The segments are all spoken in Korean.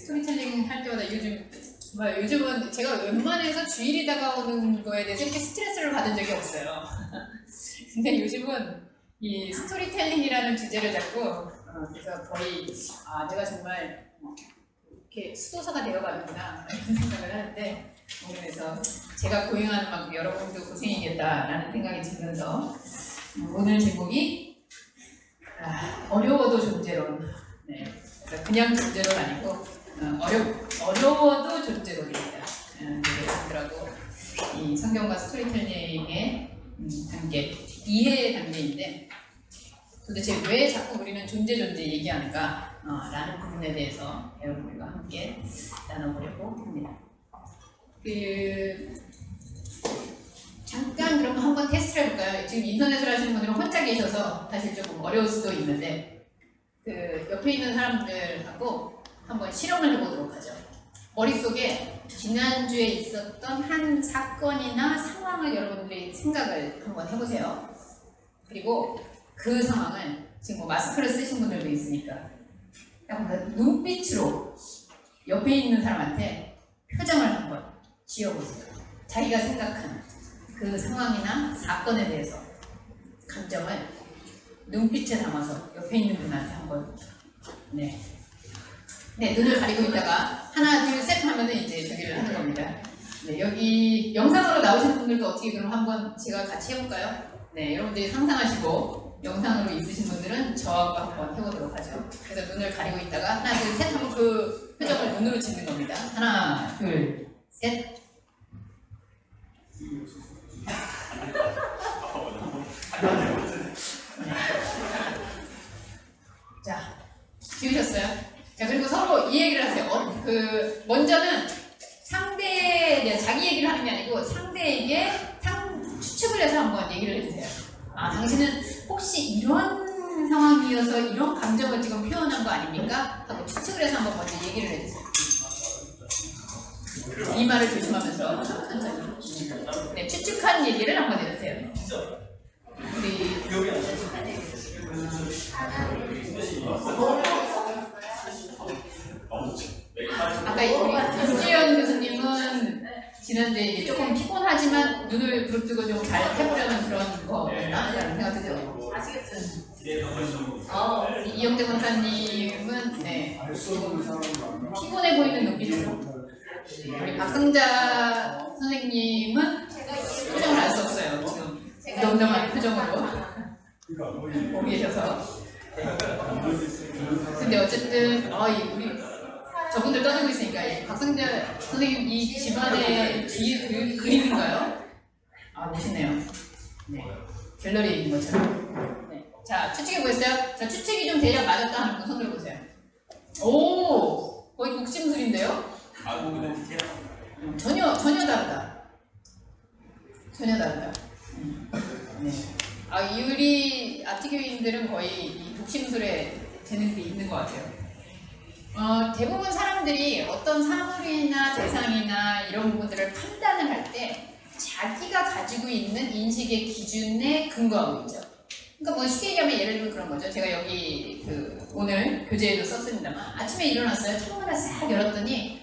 스토리텔링 할 때마다 요즘은 제가 웬만해서 주일이 다가오는 거에 대해서 이렇게 스트레스를 받은 적이 없어요. 근데 요즘은 이 스토리텔링이라는 주제를 잡고 그래서 거의 내가 정말 이렇게 수도사가 되어가는구나 이런 생각을 하는데 그래서 제가 고행하는 만큼 여러분도 고생이겠다라는 생각이 들면서 오늘 제목이 어려워도 존재론. 네, 그러니까 그냥 존재론 아니고 어려워도 존재론입니다. 여러분들하고 이 성경과 스토리텔링의 단계, 이해의 단계인데 도대체 왜 자꾸 우리는 존재 얘기하는가 라는 부분에 대해서 여러분들과 함께 나눠보려고 합니다. 잠깐 그럼 한번 테스트를 해볼까요? 지금 인터넷을 하시는 분들은 혼자 계셔서 사실 조금 어려울 수도 있는데 옆에 있는 사람들하고 한번 실험을 해보도록 하죠. 머릿속에 지난주에 있었던 한 사건이나 상황을 여러분들이 생각을 한번 해보세요. 그리고 그 상황을 지금 마스크를 쓰신 분들도 있으니까 약간 눈빛으로 옆에 있는 사람한테 표정을 한번 지어보세요. 자기가 생각하는 그 상황이나 사건에 대해서 감정을 눈빛에 담아서 옆에 있는 분한테 한번 네, 눈을 가리고 있다가 하나 둘 셋 하면은 이제 저기를 하는 겁니다. 네, 여기 영상으로 나오시는 분들도 어떻게 그럼 한번 제가 같이 해볼까요? 네, 여러분들이 상상하시고 영상으로 있으신 분들은 저하고 한번 해보도록 하죠. 그래서 눈을 가리고 있다가 하나 둘 셋 하면 그 표정을 눈으로 짓는 겁니다. 하나 둘 셋. 자, 지우셨어요? 자, 그리고 서로 이 얘기를 하세요. 먼저는 자기 얘기를 하는 게 아니고 상대에게 추측을 해서 한번 얘기를 해주세요. 당신은 혹시 이런 상황이어서 이런 감정을 지금 표현한 거 아닙니까? 하고 추측을 해서 한번 먼저 얘기를 해주세요. 이 말을 조심하면서 천천히. 네, 추측한 얘기를 한번 해주세요. 우리 아까 우리 김지연 교수님은 지난주에 조금 피곤하지만 눈을 부릅뜨고 좀 잘 해보려는 그런 거라는 생각 드죠. 아시겠어요? 이영재 권사님은 네, 피곤해 보이는 눈빛으로. 우리 박승자 선생님은 표정을 알 수 없어요. 지금 덤덤한 표정으로 보고 계셔서. 근데 어쨌든 우리 저분들 떠들고 있으니까 박승자 선생님 이 집안의 뒤에 그림인가요? 멋있네요. 네, 갤러리에 있는 것처럼. 네. 자, 추측해 보셨어요? 자, 추측이 좀 대략 맞았다 하는 분 손 들어보세요. 오, 거의 국심술인데요? 전혀 다르다. 전혀 다르다. 네. 우리 아티교인들은 거의 이 독심술에 재능이 있는 것 같아요. 대부분 사람들이 어떤 사물이나 대상이나 이런 부분들을 판단을 할 때 자기가 가지고 있는 인식의 기준에 근거하고 있죠. 그러니까 뭐 쉽게 얘기하면 예를 들면 그런 거죠. 제가 여기 오늘 교재에도 썼습니다만 아침에 일어났어요. 창문을 싹 열었더니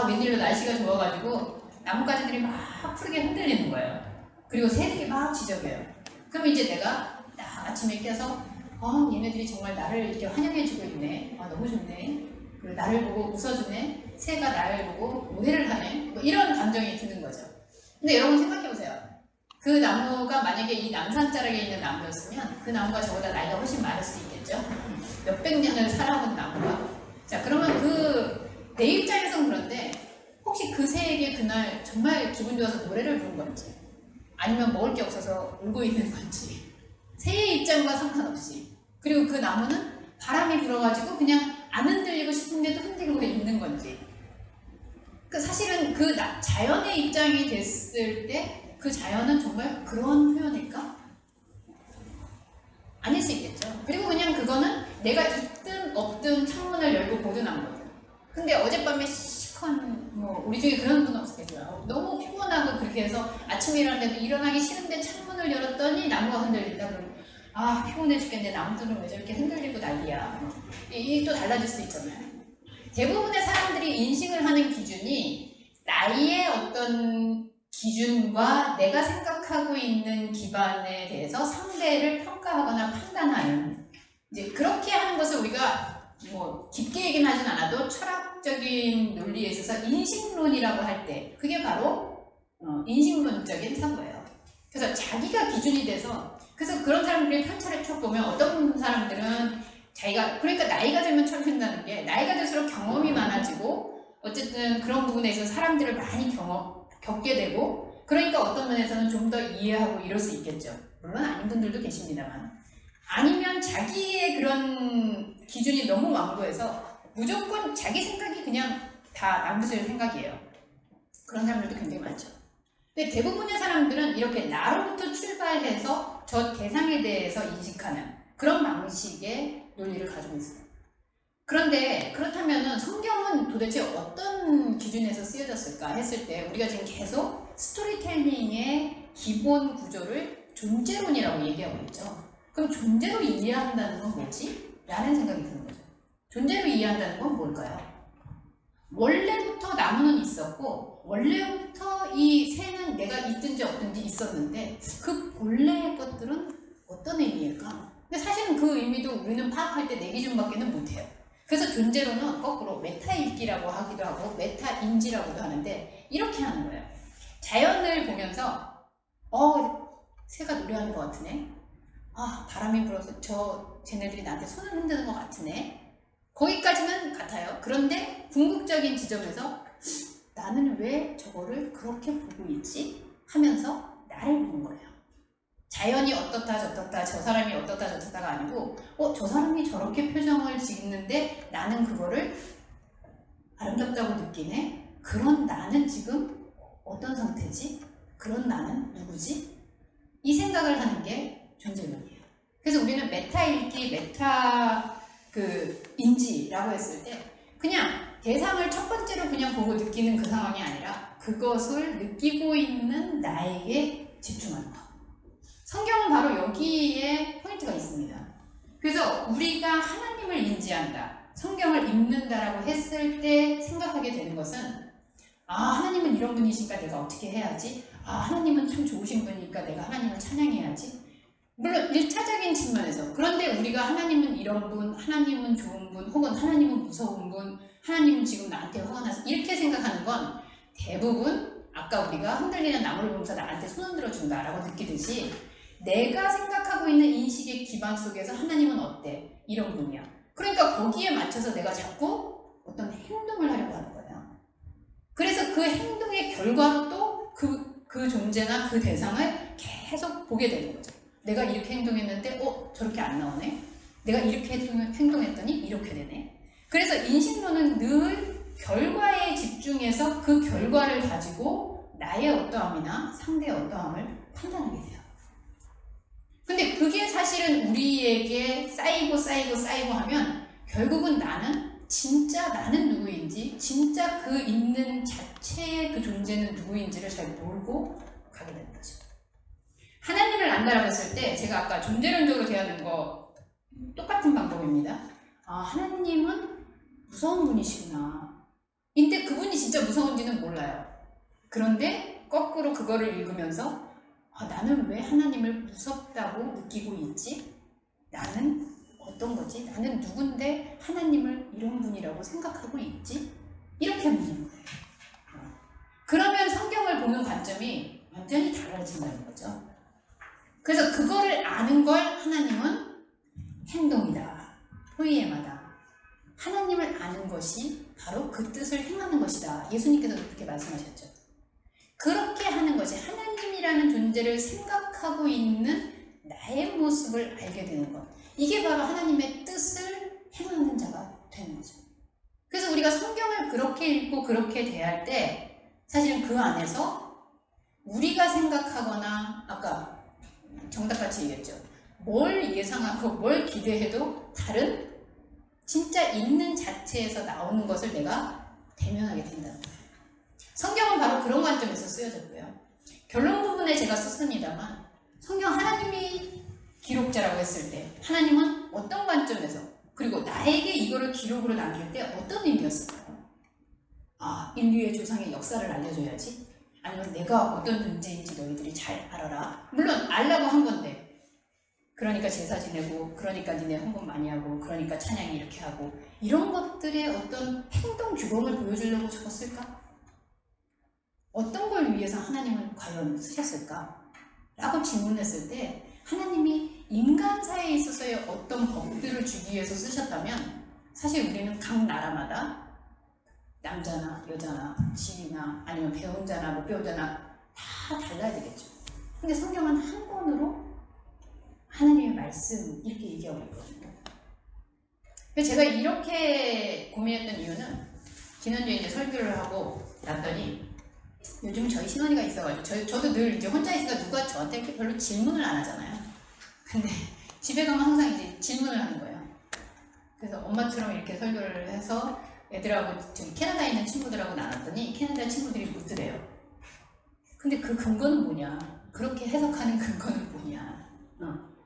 웬일로 날씨가 좋아가지고 나뭇가지들이 막 푸르게 흔들리는 거예요. 그리고 새들이 막 지저귀어요. 그럼 이제 내가 딱 아침에 깨서 얘네들이 정말 나를 이렇게 환영해주고 있네. 너무 좋네. 그리고 나를 보고 웃어주네. 새가 나를 보고 노래를 하네. 뭐 이런 감정이 드는 거죠. 근데 여러분 생각해보세요. 그 나무가 만약에 이 남산자락에 있는 나무였으면 그 나무가 저보다 나이가 훨씬 많을 수 있겠죠. 몇백 년을 살아온 나무가. 자, 그러면 내 입장에선 그런데 혹시 그 새에게 그날 정말 기분 좋아서 노래를 부른 건지 아니면 먹을 게 없어서 울고 있는 건지 새의 입장과 상관없이 그리고 그 나무는 바람이 불어가지고 그냥 안 흔들리고 싶은데도 흔들리고 있는 건지 사실은 자연의 입장이 됐을 때 그 자연은 정말 그런 표현일까? 아닐 수 있겠죠. 그리고 그냥 그거는 내가 있든 없든 창문을 열고 보든 한 거죠. 근데 어젯밤에 시큰 우리 중에 그런 분은 없겠어요. 너무 피곤하고 그렇게 해서 아침에 일어났는데 일어나기 싫은데 창문을 열었더니 나무가 흔들린다 그러면 피곤해 죽겠는데 나무들은 왜 저렇게 흔들리고 난리야. 이게 또 달라질 수 있잖아요. 대부분의 사람들이 인식을 하는 기준이 나의 어떤 기준과 내가 생각하고 있는 기반에 대해서 상대를 평가하거나 판단하는, 이제 그렇게 하는 것을 우리가 뭐 깊게 얘기는 하진 않아도 철학적인 논리에 있어서 인식론이라고 할 때 그게 바로 인식론적인 사고예요. 그래서 자기가 기준이 돼서, 그래서 그런 사람들이 편차를 쭉 보면 어떤 사람들은 자기가, 그러니까 나이가 들면 철든다는 게 나이가 들수록 경험이 많아지고 어쨌든 그런 부분에 있어서 사람들을 많이 겪게 되고, 그러니까 어떤 면에서는 좀 더 이해하고 이럴 수 있겠죠. 물론 아닌 분들도 계십니다만. 아니면 자기의 그런 기준이 너무 완고해서 무조건 자기 생각이 그냥 다 남부의 생각이에요. 그런 사람들도 굉장히 많죠. 근데 대부분의 사람들은 이렇게 나로부터 출발해서 저 대상에 대해서 인식하는 그런 방식의 논리를 가지고 있어요. 그런데 그렇다면 성경은 도대체 어떤 기준에서 쓰여졌을까 했을 때 우리가 지금 계속 스토리텔링의 기본 구조를 존재론이라고 얘기하고 있죠. 그럼 존재로 이해한다는 건 뭐지? 라는 생각이 드는 거죠. 존재로 이해한다는 건 뭘까요? 원래부터 나무는 있었고 원래부터 이 새는 내가 있든지 없든지 있었는데 그 본래의 것들은 어떤 의미일까? 근데 사실은 그 의미도 우리는 파악할 때 내 기준밖에는 못해요. 그래서 존재로는 거꾸로 메타읽기라고 하기도 하고 메타인지라고도 하는데 이렇게 하는 거예요. 자연을 보면서 새가 노래하는 것 같으네. 바람이 불어서 쟤네들이 나한테 손을 흔드는 것 같으네. 거기까지는 같아요. 그런데 궁극적인 지점에서 나는 왜 저거를 그렇게 보고 있지? 하면서 나를 보는 거예요. 자연이 어떻다 저떻다, 저 사람이 어떻다 저떻다가 아니고 저 사람이 저렇게 표정을 짓는데 나는 그거를 아름답다고 느끼네. 그런 나는 지금 어떤 상태지? 그런 나는 누구지? 이 생각을 하는 게 존재론이에요. 그래서 우리는 메타읽기, 인지라고 했을 때 그냥 대상을 첫 번째로 그냥 보고 느끼는 그 상황이 아니라 그것을 느끼고 있는 나에게 집중하는 것. 성경은 바로 여기에 포인트가 있습니다. 그래서 우리가 하나님을 인지한다, 성경을 읽는다라고 했을 때 생각하게 되는 것은 하나님은 이런 분이시니까 내가 어떻게 해야지? 하나님은 참 좋으신 분이니까 내가 하나님을 찬양해야지. 물론 1차적인 측면에서. 그런데 우리가 하나님은 이런 분, 하나님은 좋은 분, 혹은 하나님은 무서운 분, 하나님은 지금 나한테 화가 나서 이렇게 생각하는 건 대부분 아까 우리가 흔들리는 나무를 보면서 나한테 손 흔들어 준다라고 느끼듯이 내가 생각하고 있는 인식의 기반 속에서 하나님은 어때? 이런 분이야. 그러니까 거기에 맞춰서 내가 자꾸 어떤 행동을 하려고 하는 거예요. 그래서 그 행동의 결과로 또 그 존재나 그 대상을 계속 보게 되는 거죠. 내가 이렇게 행동했는데 저렇게 안 나오네. 내가 이렇게 행동했더니 이렇게 되네. 그래서 인식론은 늘 결과에 집중해서 그 결과를 가지고 나의 어떠함이나 상대의 어떠함을 판단하게 돼요. 근데 그게 사실은 우리에게 쌓이고 하면 결국은 진짜 나는 누구인지, 진짜 그 있는 자체의 그 존재는 누구인지를 잘 모르고 가게 되는 거죠. 하나님을 안다라고 했을 때 제가 아까 존재론적으로 대하는 거 똑같은 방법입니다. 하나님은 무서운 분이시구나. 근데 그분이 진짜 무서운지는 몰라요. 그런데 거꾸로 그거를 읽으면서 나는 왜 하나님을 무섭다고 느끼고 있지? 나는 어떤 거지? 나는 누군데 하나님을 이런 분이라고 생각하고 있지? 이렇게 묻는 거예요. 그러면 성경을 보는 관점이 완전히 달라진다는 거죠. 그래서 그거를 아는 걸 하나님은 행동이다, 포이에마다. 하나님을 아는 것이 바로 그 뜻을 행하는 것이다. 예수님께서도 그렇게 말씀하셨죠. 그렇게 하는 것이 하나님이라는 존재를 생각하고 있는 나의 모습을 알게 되는 것. 이게 바로 하나님의 뜻을 행하는 자가 되는 거죠. 그래서 우리가 성경을 그렇게 읽고 그렇게 대할 때 사실은 그 안에서 우리가 생각하거나 아까 정답같이 얘기했죠. 뭘 예상하고 뭘 기대해도 다른 진짜 있는 자체에서 나오는 것을 내가 대면하게 된다는 거예요. 성경은 바로 그런 관점에서 쓰여졌고요. 결론 부분에 제가 썼습니다만 성경 하나님이 기록자라고 했을 때 하나님은 어떤 관점에서 그리고 나에게 이거를 기록으로 남길 때 어떤 의미였을까요? 아, 인류의 조상의 역사를 알려줘야지? 아니면 내가 어떤 존재인지 너희들이 잘 알아라? 물론 알라고 한 건데, 그러니까 제사 지내고, 그러니까 니네 헌금 많이 하고, 그러니까 찬양이 이렇게 하고, 이런 것들의 어떤 행동 규범을 보여주려고 적었을까? 어떤 걸 위해서 하나님은 과연 쓰셨을까? 라고 질문했을 때 하나님이 인간사에 있어서의 어떤 법들을 주기 위해서 쓰셨다면 사실 우리는 각 나라마다 남자나 여자나 지위나 아니면 배운 자나 못 배운 자나 다 달라야 되겠죠. 근데 성경은 한 권으로 하나님의 말씀 이렇게 얘기하고 있거든요. 제가 이렇게 고민했던 이유는 지난주에 이제 설교를 하고 났더니 요즘 저희 신혼이가 있어가지고 저도 늘 이제 혼자 있으니까 누가 저한테 이렇게 별로 질문을 안 하잖아요. 근데 집에 가면 항상 이제 질문을 하는 거예요. 그래서 엄마처럼 이렇게 설교를 해서 애들하고 저기 캐나다에 있는 친구들하고 나눴더니 캐나다 친구들이 묻더래요. 근데 그 근거는 뭐냐? 그렇게 해석하는 근거는 뭐냐?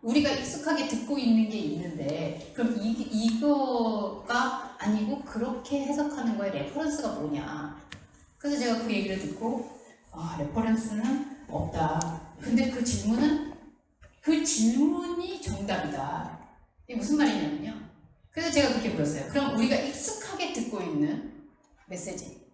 우리가 익숙하게 듣고 있는 게 있는데 그럼 이거가 아니고 그렇게 해석하는 거에 레퍼런스가 뭐냐? 그래서 제가 그 얘기를 듣고 레퍼런스는 없다. 근데 그 질문이 정답이다. 이게 무슨 말이냐면요. 그래서 제가 그렇게 물었어요. 그럼 우리가 익숙하게 듣고 있는 메시지.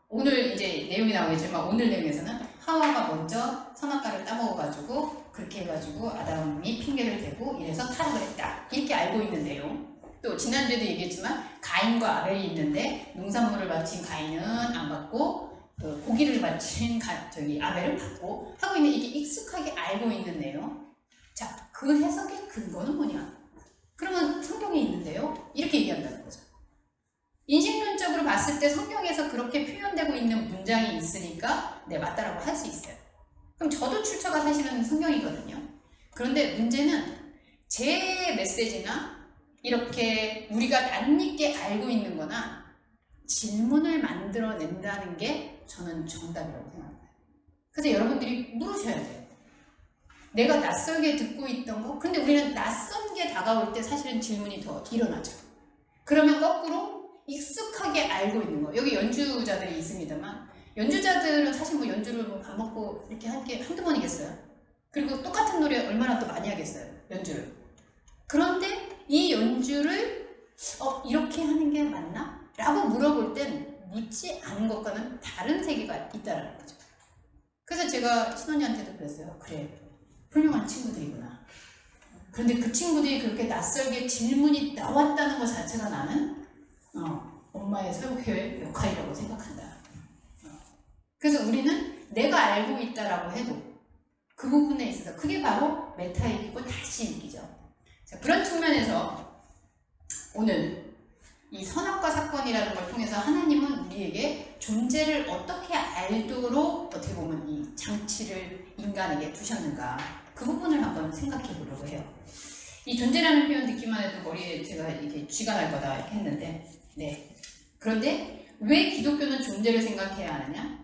오늘 이제 내용이 나오겠지만 오늘 내용에서는 하와가 먼저 선악과를 따먹어가지고 그렇게 해가지고 아담이 핑계를 대고 이래서 타락을 했다. 이렇게 알고 있는 내용. 또 지난주에도 얘기했지만 가인과 아벨이 있는데 농산물을 바친 가인은 안 받고 고기를 바친 아벨을 받고 하고 있는 이게 익숙하게 알고 있는 내용. 자, 그 해석의 근거는 뭐냐? 그러면 성경에 있는데요. 이렇게 얘기한다는 거죠. 인식론적으로 봤을 때 성경에서 그렇게 표현되고 있는 문장이 있으니까 네, 맞다라고 할 수 있어요. 그럼 저도 출처가 사실은 성경이거든요. 그런데 문제는 제 메시지나 이렇게 우리가 낯익게 알고 있는 거나 질문을 만들어낸다는 게 저는 정답이라고 생각해요. 그래서 여러분들이 물으셔야 돼요. 내가 낯설게 듣고 있던 거, 근데 우리는 낯선 게 다가올 때 사실은 질문이 더 일어나죠. 그러면 거꾸로 익숙하게 알고 있는 거. 여기 연주자들이 있습니다만 연주자들은 사실 뭐 연주를 뭐 밥 먹고 이렇게 한두 번이겠어요. 그리고 똑같은 노래 얼마나 또 많이 하겠어요. 연주를. 그런데 이 연주를 이렇게 하는 게 맞나? 라고 물어볼 땐 묻지 않은 것과는 다른 세계가 있다는 거죠. 그래서 제가 신혼이한테도 그랬어요. 그래, 훌륭한 친구들이구나. 그런데 그 친구들이 그렇게 낯설게 질문이 나왔다는 것 자체가 나는 엄마의 설교의 역할이라고 생각한다. 그래서 우리는 내가 알고 있다라고 해도 그 부분에 있어서 그게 바로 메타이기고 다시 읽기죠. 자, 그런 측면에서 오늘 이 선악과 사건이라는 걸 통해서 하나님은 우리에게 존재를 어떻게 알도록 어떻게 보면 이 장치를 인간에게 두셨는가 그 부분을 한번 생각해 보려고 해요. 이 존재라는 표현 듣기만 해도 머리에 제가 이렇게 쥐가 날 거다 이렇게 했는데 네. 그런데 왜 기독교는 존재를 생각해야 하느냐?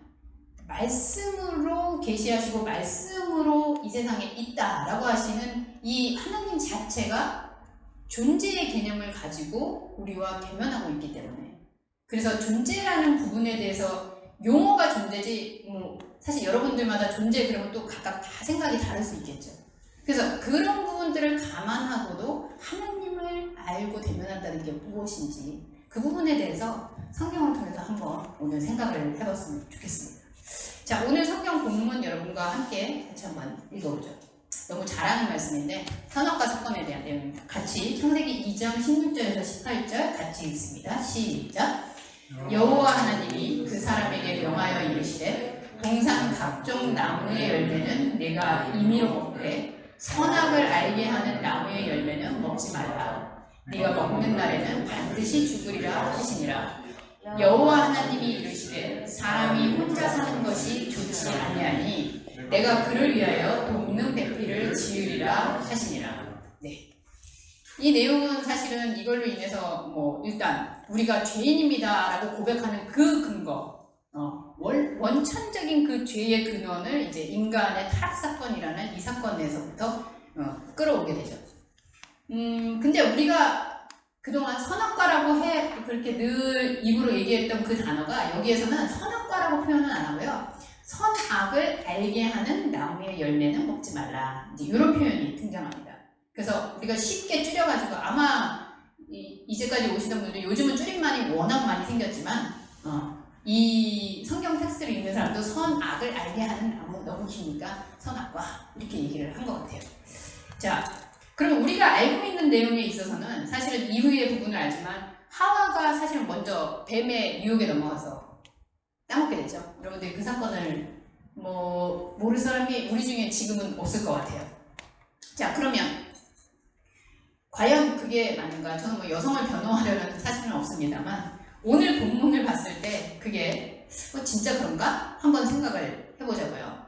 말씀으로 계시하시고 말씀으로 이 세상에 있다라고 하시는 이 하나님 자체가 존재의 개념을 가지고 우리와 대면하고 있기 때문에 그래서 존재라는 부분에 대해서 용어가 존재지 사실 여러분들마다 존재 그러면 또 각각 다 생각이 다를 수 있겠죠. 그래서 그런 부분들을 감안하고도 하나님을 알고 대면한다는 게 무엇인지 그 부분에 대해서 성경을 통해서 한번 오늘 생각을 해봤으면 좋겠습니다. 자, 오늘 성경 본문 여러분과 함께 같이 한번 읽어보죠. 너무 잘하는 말씀인데 선악과 사건에 대한 내용입니다. 같이 창세기 2장 16절에서 18절 같이 읽습니다. 시작. 여호와 하나님이 그 사람에게 명하여 이르시되 동산 각종 나무의 열매는 내가 임의로 먹되 선악을 알게 하는 나무의 열매는 먹지 말라. 네가 먹는 날에는 반드시 죽으리라 하시니라. 여호와 하나님이 이르시되 사람이 혼자 사는 것이 좋지 아니하니 내가 그를 위하여 돕는 배필을 지으리라 하시니라. 네. 이 내용은 사실은 이걸로 인해서 일단 우리가 죄인입니다라고 고백하는 그 근거, 원천적인 그 죄의 근원을 이제 인간의 타락 사건이라는 이 사건에서부터 끌어오게 되죠. 근데 우리가 그동안 선악과라고 그렇게 늘 입으로 얘기했던 그 단어가 여기에서는 선악과라고 표현은 안 하고요. 선악을 알게 하는 나무의 열매는 먹지 말라. 이제 이런 표현이 등장합니다. 그래서 우리가 쉽게 줄여가지고 아마 이제까지 오시던 분들이 요즘은 줄임말이 워낙 많이 생겼지만 이 성경 텍스트를 읽는 사람도 선악을 알게 하는 나무 너무 기니까 선악과 이렇게 얘기를 한 것 같아요. 자, 그러면 우리가 알고 있는 내용에 있어서는 사실은 이후의 부분을 알지만 하와가 사실 먼저 뱀의 유혹에 넘어가서 따먹게 되죠. 여러분들이 그 사건을 모를 사람이 우리 중에 지금은 없을 것 같아요. 자, 그러면 과연 그게 맞는가? 저는 여성을 변호하려는 사실은 없습니다만 오늘 본문을 봤을 때 그게 진짜 그런가? 한번 생각을 해보자고요.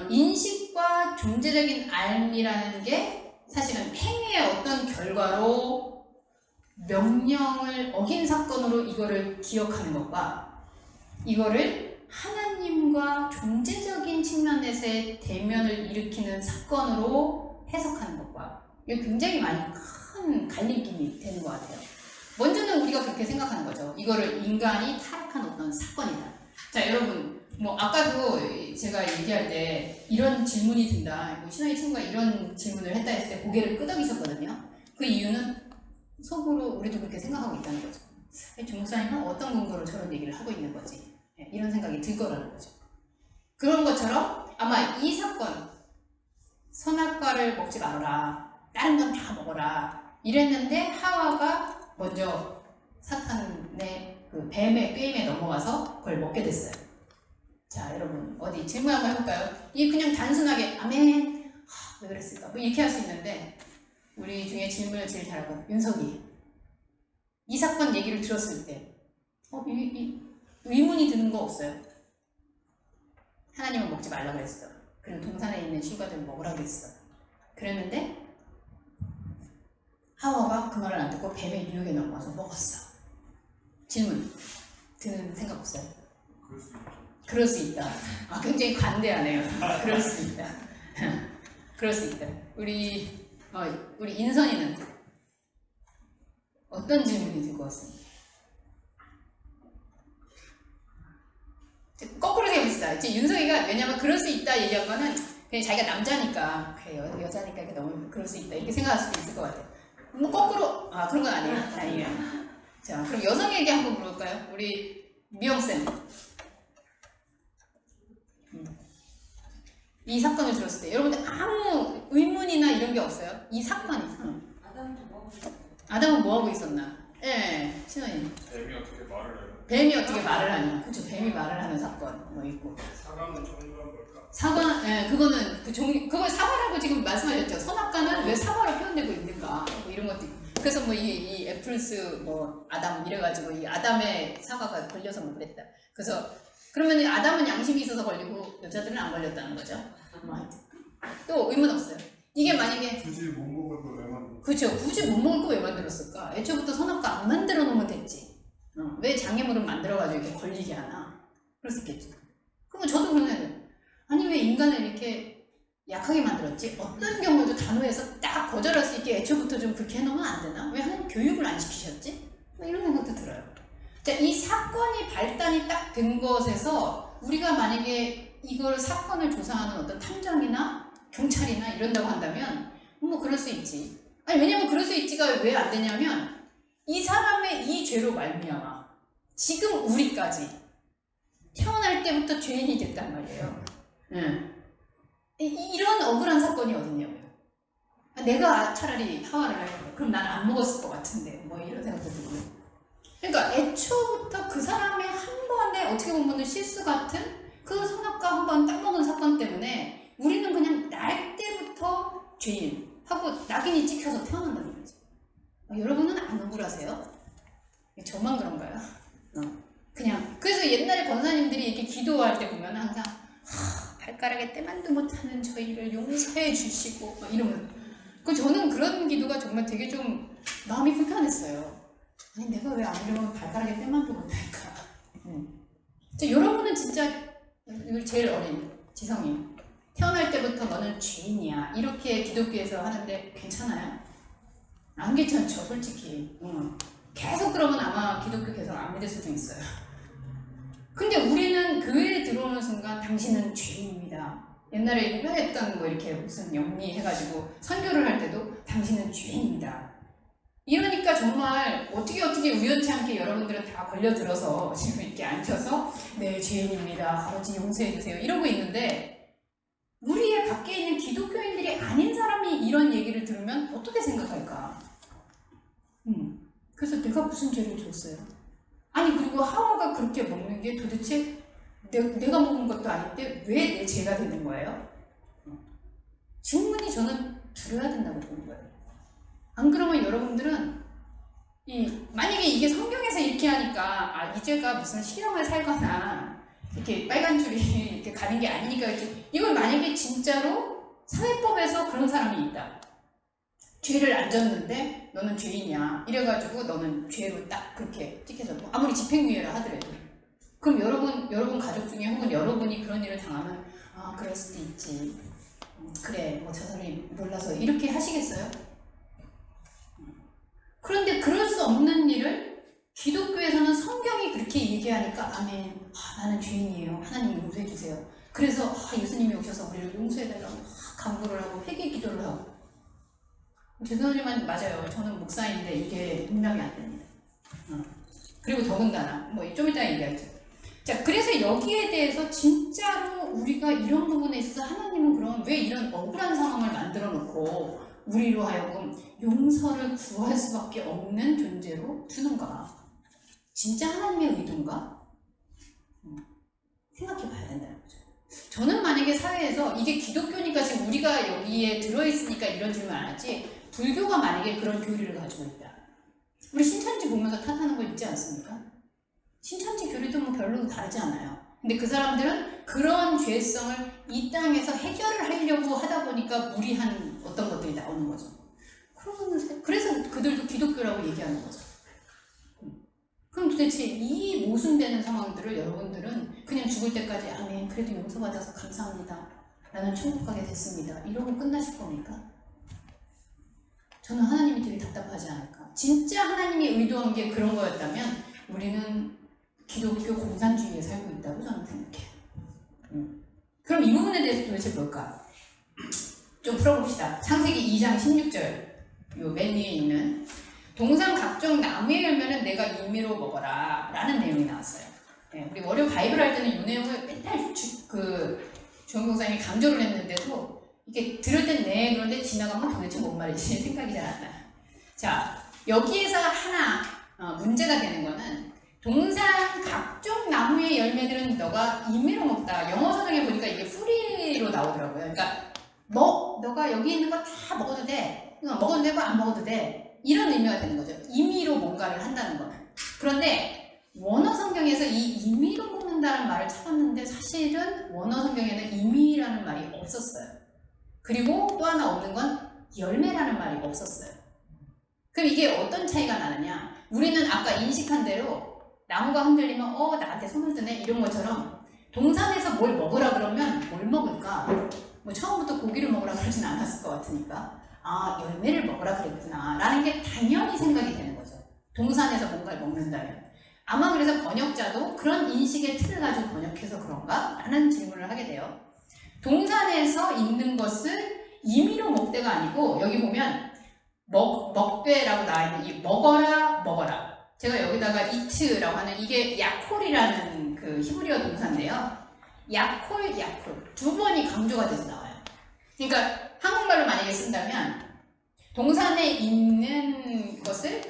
인식과 존재적인 알미라는 게 사실은 행위의 어떤 결과로 명령을 어긴 사건으로 이거를 기억하는 것과 이거를 하나님과 존재적인 측면에서의 대면을 일으키는 사건으로 해석하는 것과 이게 굉장히 많이 큰 갈림길이 되는 것 같아요. 먼저는 우리가 그렇게 생각하는 거죠. 이거를 인간이 타락한 어떤 사건이다. 자, 여러분, 아까도 제가 얘기할 때 이런 질문이 든다. 신호의 친구가 이런 질문을 했다 했을 때 고개를 끄덕이셨거든요. 그 이유는 속으로 우리도 그렇게 생각하고 있다는 거죠. 조 목사님은 어떤 근거로 저런 얘기를 하고 있는 거지? 이런 생각이 들 거라는 거죠. 그런 것처럼 아마 이 사건, 선악과를 먹지 말아라. 다른 건 다 먹어라. 이랬는데 하와가 먼저 사탄의 그 뱀의 꾀임에 넘어가서 그걸 먹게 됐어요. 자, 여러분 어디 질문 한번 해볼까요? 이게 그냥 단순하게 아멘 왜 그랬을까? 이렇게 할 수 있는데 우리 중에 질문을 제일 잘하고 윤석이 이 사건 얘기를 들었을 때 의문이 드는 거 없어요? 하나님은 먹지 말라 그랬어. 그리고 동산에 있는 실과들 먹으라 그랬어. 그랬는데 하와가 그 말을 안 듣고 뱀의 유혹에 넘어가서 먹었어. 질문 드는 생각 없어요? 그럴 수 있다. 굉장히 관대하네요. 그럴 수 있다. 그럴 수 있다. 우리 인선이는 어떤 질문이 들고 왔습니까? 거꾸로 해봅시다. 이제 윤석이가 왜냐면 그럴 수 있다 얘기한 거는 그냥 자기가 남자니까 그래 여자니까 이렇게 너무 그럴 수 있다 이렇게 생각할 수도 있을 것 같아요. 거꾸로 그런 건 아니에요. 아니에요. 자, 그럼 여성에게 한번 물어볼까요? 우리 미영쌤. 이 사건을 들었을 때 여러분들 아무 의문이나 이런 게 없어요? 이 사건이 아담은 뭐 하고 있었나? 예, 신원님. 뱀이 어떻게 말을 해요? 뱀이 어떻게 말을 하냐? 그렇죠. 뱀이 말을 하는 사건 있고. 사과는 종류가 뭘까? 사과, 그거는 그걸 사과라고 지금 말씀하셨죠. 선악과는 왜 사과로 표현되고 있는가? 이런 것도 있고. 그래서 이 애플스 아담 이래가지고 이 아담의 사과가 걸려서 그랬다. 그래서 그러면 아담은 양심이 있어서 걸리고 여자들은 안 걸렸다는 거죠. 또 의문 없어요. 이게 만약에 굳이 못 먹을 걸 왜 만들었어? 그렇죠. 굳이 못 먹을 거 왜 만들었을까? 애초부터 선악과 안 만들어 놓으면 됐지. 왜 장애물을 만들어가지고 이렇게 걸리게 하나? 그럴 수 있겠죠. 그러면 저도 그러면 아니 왜 인간을 이렇게 약하게 만들었지? 어떤 경우도 단호해서 딱 거절할 수 있게 애초부터 좀 그렇게 해놓으면 안 되나? 왜 하나님 교육을 안 시키셨지? 이런 생각도 들어요. 자, 이 사건이 발단이 딱 된 것에서 우리가 만약에 이걸 사건을 조사하는 어떤 탐정이나 경찰이나 이런다고 한다면 그럴 수 있지. 아니 왜냐면 그럴 수 있지가 왜 안 되냐면 이 사람의 이 죄로 말미암아 지금 우리까지 태어날 때부터 죄인이 됐단 말이에요. 이런 억울한 사건이 어딨냐고요. 내가 차라리 하와를 할 거야. 그럼 난 안 먹었을 것 같은데 이런 생각도 들고요. 그러니까 애초부터 그 사람의 한 번의 어떻게 보면 실수 같은 그 선악과 한 번 딱 먹은 사건 때문에 우리는 그냥 날 때부터 죄인 하고 낙인이 찍혀서 태어난다는 거죠. 여러분은 안 억울하세요? 저만 그런가요? 그냥 그래서 옛날에 권사님들이 이렇게 기도할 때 보면 항상 발가락에 때만도 못하는 저희를 용서해 주시고 이러면 저는 그런 기도가 정말 되게 좀 마음이 불편했어요. 아니 내가 왜 아무리 발가락에 때만도 못할까? 여러분은 진짜 제일 어린 지성이 태어날 때부터 너는 죄인이야 이렇게 기독교에서 하는데 괜찮아요? 안 괜찮죠, 솔직히. 계속 그러면 아마 기독교 개성 안 믿을 수도 있어요. 근데 우리는 교회에 들어오는 순간 당신은 죄인입니다. 옛날에 유명했던 뭐 이렇게 무슨 영리해가지고 선교를 할 때도 당신은 죄인입니다. 이러니까 정말 어떻게 우연치 않게 여러분들은 다 걸려들어서 지금 이렇게 앉혀서 네 죄인입니다. 아버지 용서해주세요. 이러고 있는데 우리의 밖에 있는 기독교인들이 아닌 사람이 이런 얘기를 들으면 어떻게 생각할까? 그래서 내가 무슨 죄를 줬어요? 아니 그리고 하와가 그렇게 먹는 게 도대체 내가 먹은 것도 아닌데 왜 내 죄가 되는 거예요? 질문이 저는 들어야 된다고 보는 거예요. 안 그러면 여러분들은 만약에 이게 성경에서 이렇게 하니까 이 죄가 무슨 실형을 살거나 이렇게 빨간 줄이 이렇게 가는 게 아니니까 이걸 만약에 진짜로 사회법에서 그런 사람이 있다. 죄를 안 졌는데 너는 죄인이야. 이래가지고 너는 죄로 딱 그렇게 찍혀서 아무리 집행유예라 하더라도 그럼 여러분 가족 중에 혹은 여러분이 그런 일을 당하면 그럴 수도 있지. 그래 뭐 저 사람이 몰라서 이렇게 하시겠어요? 그런데 그럴 수 없는 일을 기독교에서는 성경이 그렇게 얘기하니까 아멘. 나는 죄인이에요. 하나님 용서해 주세요. 그래서 예수님이 오셔서 우리를 용서해달라고 간구를 하고 회개 기도를 하고. 죄송하지만 맞아요. 저는 목사인데 이게 용납이 안 됩니다. 그리고 더군다나 뭐 좀 이따 얘기하죠. 자, 그래서 여기에 대해서 진짜로 우리가 이런 부분에 있어서 하나님은 그럼 왜 이런 억울한 상황을 만들어 놓고 우리로 하여금 용서를 구할 수밖에 없는 존재로 두는가? 진짜 하나님의 의도인가? 생각해 봐야 된다는 거죠. 저는 만약에 사회에서 이게 기독교니까 지금 우리가 여기에 들어있으니까 이런 질문 안 하지 불교가 만약에 그런 교리를 가지고 있다. 우리 신천지 보면서 탓하는 거 있지 않습니까? 신천지 교리도 뭐 별로 다르지 않아요. 근데 그 사람들은 그런 죄성을 이 땅에서 해결을 하려고 하다 보니까 무리한 어떤 것들이 나오는 거죠. 그래서 그들도 기독교라고 얘기하는 거죠. 그럼 도대체 이 모순되는 상황들을 여러분들은 그냥 죽을 때까지 아멘 그래도 용서받아서 감사합니다. 나는 천국 가게 됐습니다. 이러고 끝나실 겁니까? 저는 하나님이 되게 답답하지 않을까. 진짜 하나님이 의도한 게 그런 거였다면 우리는 기독교 공산주의에 살고 있다고 저는 생각해요. 그럼 이 부분에 대해서 도대체 뭘까? 좀 풀어봅시다. 창세기 2장 16절 요 맨 위에 있는 동산 각종 나무의 열매는 내가 임의로 먹어라 라는 내용이 나왔어요. 네, 우리 월요 바이블 할 때는 이 내용을 맨날 주영 목사님이 강조를 했는데도 이게 들을 땐 네, 그런데 지나가면 도대체 뭔 말인지 생각이 잘 안 나요. 자, 여기에서 하나 문제가 되는 거는 동산 각종 나무의 열매들은 너가 임의로 먹다. 영어 서적에 보니까 이게 프리로 나오더라고요. 그러니까 너가 여기 있는 거 다 먹어도 돼. 먹어도 되고 안 먹어도 돼. 이런 의미가 되는 거죠. 임의로 뭔가를 한다는 거는. 그런데 원어 성경에서 이 임의로 먹는다는 말을 찾았는데 사실은 원어 성경에는 임의라는 말이 없었어요. 그리고 또 하나 없는 건 열매라는 말이 없었어요. 그럼 이게 어떤 차이가 나느냐? 우리는 아까 인식한 대로 나무가 흔들리면 나한테 손을 드네 이런 것처럼 동산에서 뭘 먹으라 그러면 뭘 먹을까? 뭐 처음부터 고기를 먹으라 그러진 않았을 것 같으니까 열매를 먹으라 그랬구나 라는 게 당연히 생각이 되는 거죠. 동산에서 뭔가를 먹는다면. 아마 그래서 번역자도 그런 인식의 틀을 가지고 번역해서 그런가? 라는 질문을 하게 돼요. 동산에서 있는 것을 임의로 먹되가 아니고 여기 보면 먹되라고 나와있는 이 먹어라 제가 여기다가 이트라고 하는 이게 야콜이라는 그 히브리어 동사인데요. 야콜 두 번이 강조가 돼서 나와요. 그러니까 한국말로 만약에 쓴다면 동산에 있는 것을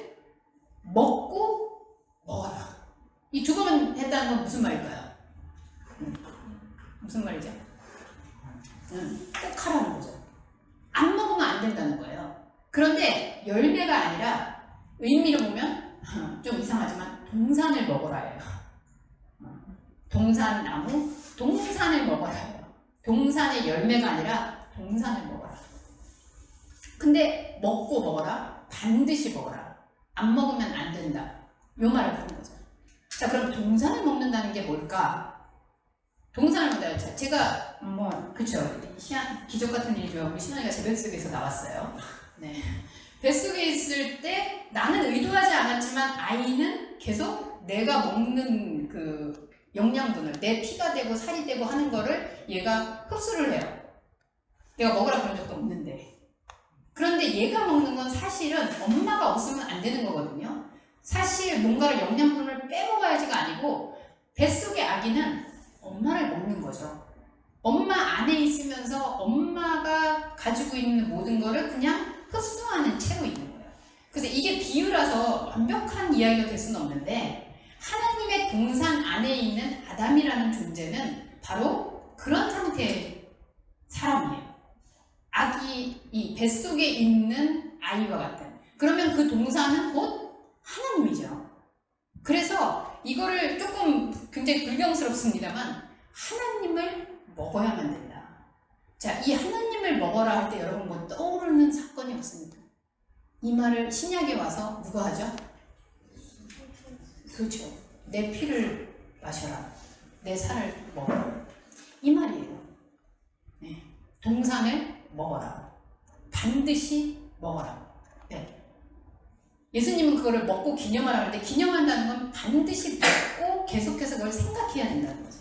먹고 먹어라. 이 두 번 했다는 건 무슨 말일까요? 무슨 말이죠? 꼭 하라는 거죠. 안 먹으면 안 된다는 거예요. 그런데 열매가 아니라 의미로 보면 좀 이상하지만 동산을 먹어라예요. 동산나무, 동산을 먹어라예요. 동산의 열매가 아니라 동산을 먹어라. 근데 먹고 먹어라, 반드시 먹어라. 안 먹으면 안 된다. 요 말을 하는 거죠. 자, 그럼 동산을 먹는다는 게 뭘까? 동산을 먹는다. 제가 그쵸. 기적 같은 일이죠. 우리 신원이가 제 뱃속에서 나왔어요. 네. 뱃속에 있을 때 나는 의도하지 않았지만 아이는 계속 내가 먹는 그 영양분을 내 피가 되고 살이 되고 하는 거를 얘가 흡수를 해요. 내가 먹으라 그런 적도 없는데. 그런데 얘가 먹는 건 사실은 엄마가 없으면 안 되는 거거든요. 사실 뭔가를 영양분을 빼먹어야지가 아니고 뱃속의 아기는 엄마를 먹는 거죠. 엄마 안에 있으면서 엄마가 가지고 있는 모든 거를 그냥 흡수하는 채로 있는 거예요. 그래서 이게 비유라서 완벽한 이야기가 될 수는 없는데 하나님의 동산 안에 있는 아담이라는 존재는 바로 그런 상태의 사람이에요. 아기, 이 뱃속에 있는 아이와 같은. 그러면 그 동산은 곧 하나님이죠. 그래서 이거를 조금 굉장히 불경스럽습니다만 하나님을 먹어야만 된다. 자, 이 하나님을 먹어라 할 때 여러분 뭐 떠오르는 사건이 없습니까? 이 말을 신약에 와서 누가 하죠? 그렇죠. 내 피를 마셔라. 내 살을 먹어라. 이 말이에요. 네. 동산을 먹어라. 반드시 먹어라. 네. 예수님은 그거를 먹고 기념하라 하는데 기념한다는 건 반드시 먹고 계속해서 그걸 생각해야 된다는 거죠.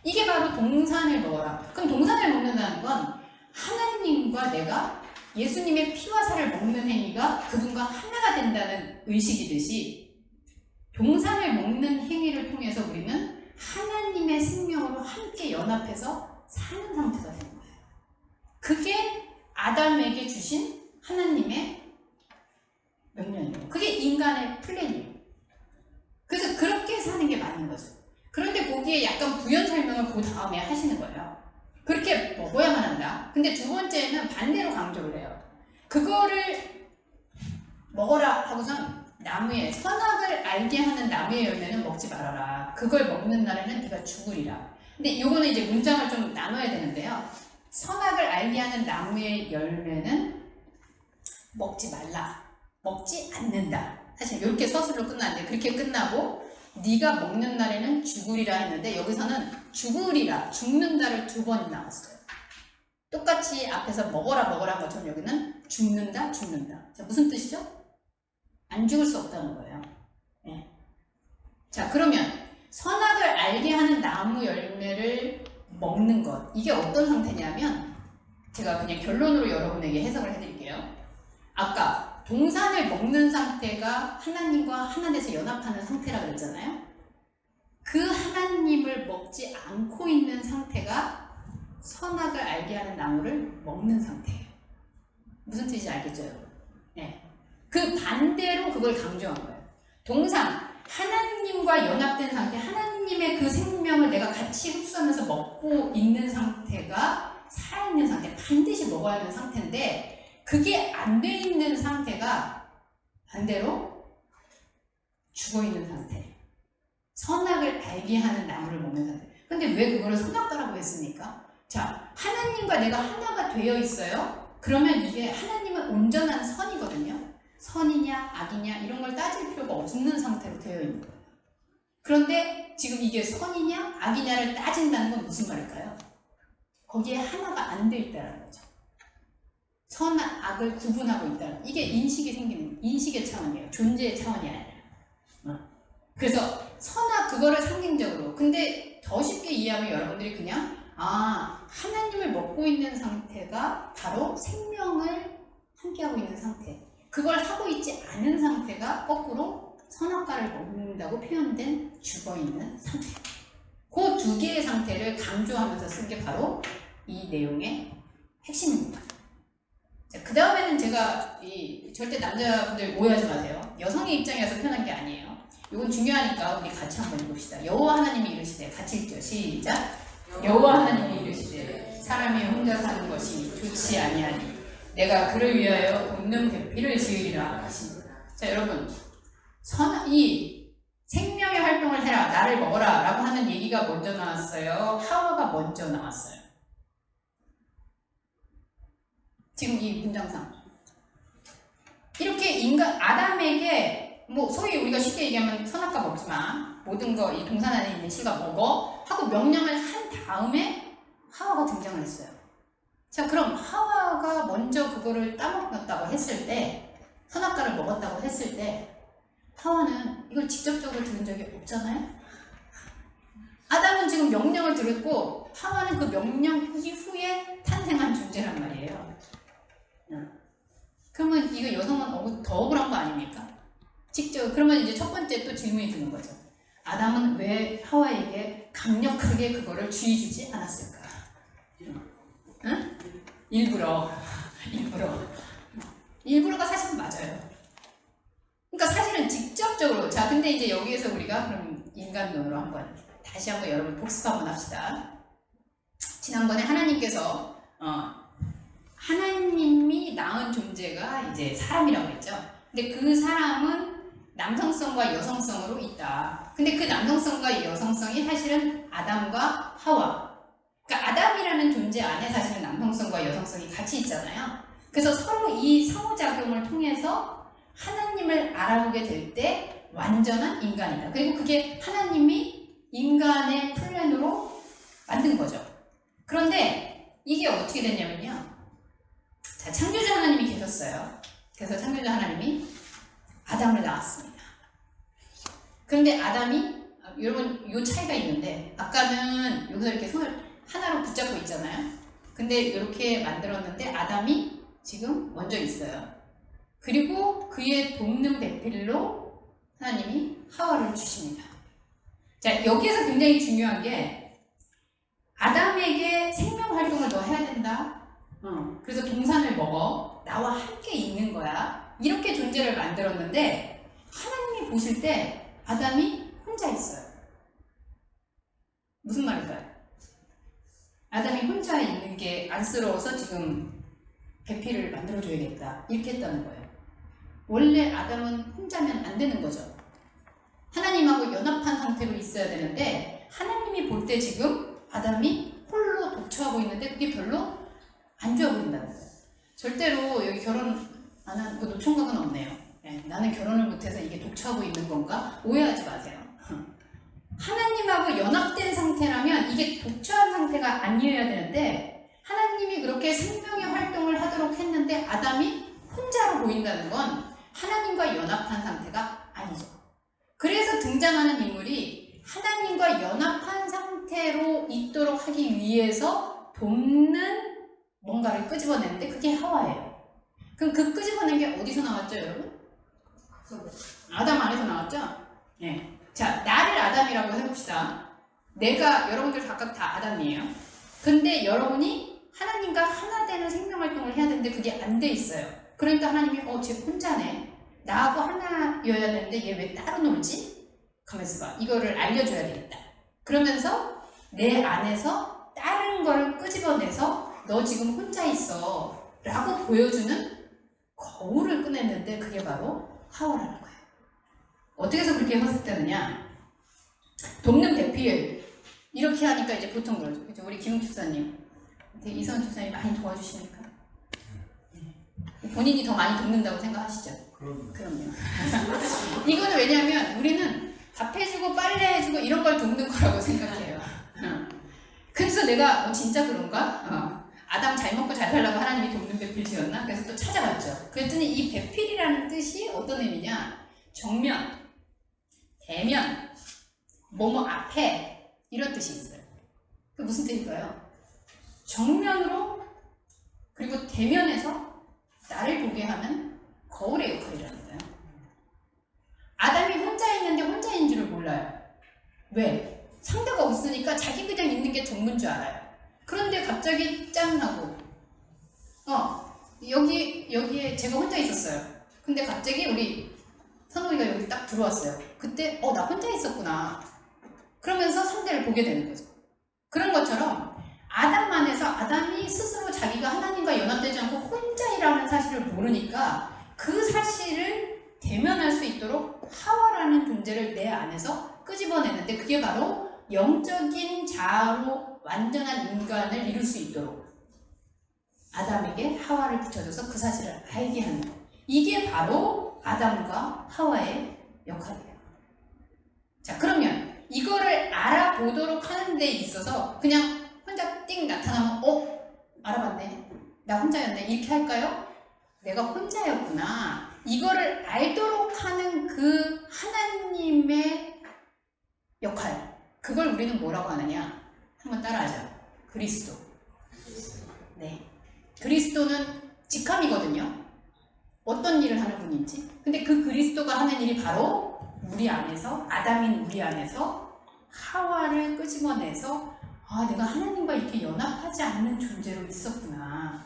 이게 바로 동산을 먹어라. 그럼 동산을 먹는다는 건 하나님과 내가 예수님의 피와 살을 먹는 행위가 그분과 하나가 된다는 의식이듯이 동산을 먹는 행위를 통해서 우리는 하나님의 생명으로 함께 연합해서 사는 상태가 되는 거예요. 그게 아담에게 주신 하나님의 명령이에요. 그게 인간의 플랜이에요. 그래서 그렇게 사는 게 맞는 거죠. 그런데 거기에 약간 부연 설명을 그 다음에 하시는 거예요. 그렇게 먹어야만 한다. 근데 두 번째는 반대로 강조를 해요. 그거를 먹어라 하고선 나무에 선악을 알게 하는 나무의 열매는 먹지 말아라. 그걸 먹는 날에는 네가 죽으리라. 근데 요거는 이제 문장을 좀 나눠야 되는데요. 선악을 알게 하는 나무의 열매는 먹지 말라. 먹지 않는다. 사실 이렇게 서술로 끝나는데 그렇게 끝나고 네가 먹는 날에는 죽으리라 했는데 여기서는 죽으리라, 죽는다를 두 번 나왔어요. 똑같이 앞에서 먹어라 먹어라 한 것처럼 여기는 죽는다 죽는다. 자, 무슨 뜻이죠? 안 죽을 수 없다는 거예요. 네. 자, 그러면 선악을 알게 하는 나무 열매를 먹는 것, 이게 어떤 상태냐면 제가 그냥 결론으로 여러분에게 해석을 해드릴게요. 아까 동산을 먹는 상태가 하나님과 하나 돼서 연합하는 상태라 그랬잖아요. 그 하나님을 먹지 않고 있는 상태가 선악을 알게 하는 나무를 먹는 상태예요. 무슨 뜻인지 알겠죠, 여러분? 네. 그 반대로 그걸 강조한 거예요. 동산, 하나님과 연합된 상태, 하나님의 그 생명을 내가 같이 흡수하면서 먹고 있는 상태가 살아있는 상태, 반드시 먹어야 하는 상태인데 그게 안 돼 있는 상태가 반대로 죽어있는 상태. 선악을 알게 하는 나무를 먹는 상태. 근데 왜 그거를 선악과라고 했습니까? 자, 하나님과 내가 하나가 되어 있어요. 그러면 이게 하나님은 온전한 선이거든요. 선이냐 악이냐 이런 걸 따질 필요가 없는 상태로 되어 있는 거예요. 그런데 지금 이게 선이냐 악이냐를 따진다는 건 무슨 말일까요? 거기에 하나가 안 돼 있다는 거죠. 선, 악을 구분하고 있다는, 이게 인식이 생기는, 인식의 차원이에요. 존재의 차원이 아니라. 그래서 선악 그거를 상징적으로. 근데 더 쉽게 이해하면 여러분들이 그냥 하나님을 먹고 있는 상태가 바로 생명을 함께하고 있는 상태. 그걸 하고 있지 않은 상태가 거꾸로 선악과를 먹는다고 표현된 죽어있는 상태. 그 두 개의 상태를 강조하면서 쓴 게 바로 이 내용의 핵심입니다. 그 다음에는 제가 절대 남자분들 오해하지 마세요. 여성의 입장에서 표현한 게 아니에요. 이건 중요하니까 우리 같이 한번 읽읍시다. 여호와 하나님이 이르시되, 같이 읽죠. 시작. 여호와 하나님이 이르시되 사람이 혼자 사는 것이 좋지 아니하니 내가 그를 위하여 돕는 배필을 지으리라 하십니다. 자, 여러분, 이 생명의 활동을 해라, 나를 먹어라 라고 하는 얘기가 먼저 나왔어요? 하와가 먼저 나왔어요? 지금 이 문장상 이렇게 아담에게 소위 우리가 쉽게 얘기하면 선악과 먹지 마, 모든 거 이 동산 안에 있는 씨가 먹어 하고 명령을 한 다음에 하와가 등장을 했어요. 자, 그럼 하와가 먼저 그거를 따먹었다고 했을 때 선악과를 먹었다고 했을 때 하와는 이걸 직접적으로 들은 적이 없잖아요. 아담은 지금 명령을 들었고 하와는 그 명령 이후에 탄생한 존재란 말이에요. 그러면 이거 여성은 더 억울한 거 아닙니까? 직접 그러면 이제 첫 번째 또 질문이 드는 거죠. 아담은 왜 하와에게 강력하게 그거를 주의 주지 않았을까? 응? 일부러가 사실은 맞아요. 그러니까 사실은 직접적으로 자 근데 이제 여기에서 우리가 그럼 인간론으로 다시 한번 여러분 복습 한번 합시다. 지난번에 하나님께서 하나님이 낳은 존재가 이제 사람이라고 했죠. 근데 그 사람은 남성성과 여성성으로 있다. 근데 그 남성성과 여성성이 사실은 아담과 하와. 그러니까 아담이라는 존재 안에 사실은 남성성과 여성성이 같이 있잖아요. 그래서 서로 이 상호작용을 통해서 하나님을 알아보게 될 때 완전한 인간이다. 그리고 그게 하나님이 인간의 플랜으로 만든 거죠. 그런데 이게 어떻게 됐냐면요. 자, 창조주 하나님이 계셨어요. 그래서 창조주 하나님이 아담을 낳았습니다. 그런데 아담이 여러분 요 차이가 있는데 아까는 여기서 이렇게 손을 하나로 붙잡고 있잖아요. 근데 이렇게 만들었는데 아담이 지금 먼저 있어요. 그리고 그의 돕는 배필로 하나님이 하와를 주십니다. 자, 여기에서 굉장히 중요한 게 아담에게 생명 활동을 너 해야 된다. 그래서 동산을 먹어. 나와 함께 있는 거야. 이렇게 존재를 만들었는데 하나님이 보실 때 아담이 혼자 있어요. 무슨 말일까요? 아담이 혼자 있는 게 안쓰러워서 지금 배필을 만들어줘야겠다. 이렇게 했다는 거예요. 원래 아담은 혼자면 안 되는 거죠. 하나님하고 연합한 상태로 있어야 되는데 하나님이 볼 때 지금 아담이 홀로 독처하고 있는데 그게 별로 안 좋아 보인다는 거예요. 절대로 여기 결혼 안 한 그 노총각은 없네요. 네, 나는 결혼을 못해서 이게 독처하고 있는 건가? 오해하지 마세요. 하나님하고 연합된 상태라면 이게 독처한 상태가 아니어야 되는데 하나님이 그렇게 생명의 활동을 하도록 했는데 아담이 혼자로 보인다는 건 하나님과 연합한 상태가 아니죠. 그래서 등장하는 인물이 하나님과 연합한 상태로 있도록 하기 위해서 돕는 뭔가를 끄집어내는데 그게 하와예요. 그럼 그 끄집어낸 게 어디서 나왔죠, 여러분? 아담 안에서 나왔죠? 네. 자, 나를 아담이라고 해봅시다. 여러분들 각각 다 아담이에요. 근데 여러분이 하나님과 하나 되는 생명활동을 해야 되는데 그게 안 돼 있어요. 그러니까 하나님이 쟤 혼자네. 나하고 하나여야 되는데 얘 왜 따로 놀지? 가만있어 봐. 이거를 알려줘야 되겠다. 그러면서 내 안에서 다른 걸 끄집어내서 너 지금 혼자 있어 라고 보여주는 거울을 꺼냈는데 그게 바로 하와라는 거예요. 어떻게 해서 그렇게 해석되느냐? 돕는 배필 이렇게 하니까 이제 보통 그러죠. 그죠? 우리 김웅 집사님, 이성훈 집사님 많이 도와주십니까? 본인이 더 많이 돕는다고 생각하시죠? 그럼요. 이거는 왜냐하면 우리는 밥 해주고 빨래 해주고 이런 걸 돕는 거라고 생각해요. 그래서 내가 진짜 그런가? 아담 잘 먹고 잘 살라고 하나님이 돕는 배필 지었나? 그래서 또 찾아봤죠. 그랬더니 이 배필이라는 뜻이 어떤 의미냐? 정면, 대면, 뭐뭐 앞에 이런 뜻이 있어요. 그 무슨 뜻일까요? 정면으로 그리고 대면에서 나를 보게 하는 거울의 역할이라는 거예요. 아담이 혼자 있는데 혼자인 줄을 몰라요. 왜? 상대가 없으니까 자기 그냥 있는 게 전부인 줄 알아요. 그런데 갑자기 짠 하고 여기에 제가 혼자 있었어요. 근데 갑자기 우리 선우이가 여기 딱 들어왔어요. 그때 나 혼자 있었구나. 그러면서 상대를 보게 되는 거죠. 그런 것처럼 아담 안에서 아담이 스스로 자기가 하나님과 연합되지 않고 혼자이라는 사실을 모르니까 그 사실을 대면할 수 있도록 하와라는 존재를 내 안에서 끄집어내는데 그게 바로 영적인 자아로 완전한 인간을 이룰 수 있도록 아담에게 하와를 붙여줘서 그 사실을 알게 하는 것. 이게 바로 아담과 하와의 역할이에요. 자, 그러면 이거를 알아보도록 하는 데 있어서 그냥 혼자 띵 나타나면 알아봤네. 나 혼자였네. 이렇게 할까요? 내가 혼자였구나. 이거를 알도록 하는 그 하나님의 역할, 그걸 우리는 뭐라고 하느냐? 한번 따라하죠. 그리스도. 네, 그리스도는 직함이거든요. 어떤 일을 하는 분인지. 근데 그 그리스도가 하는 일이 바로 우리 안에서, 아담인 우리 안에서 하와를 끄집어내서 내가 하나님과 이렇게 연합하지 않는 존재로 있었구나.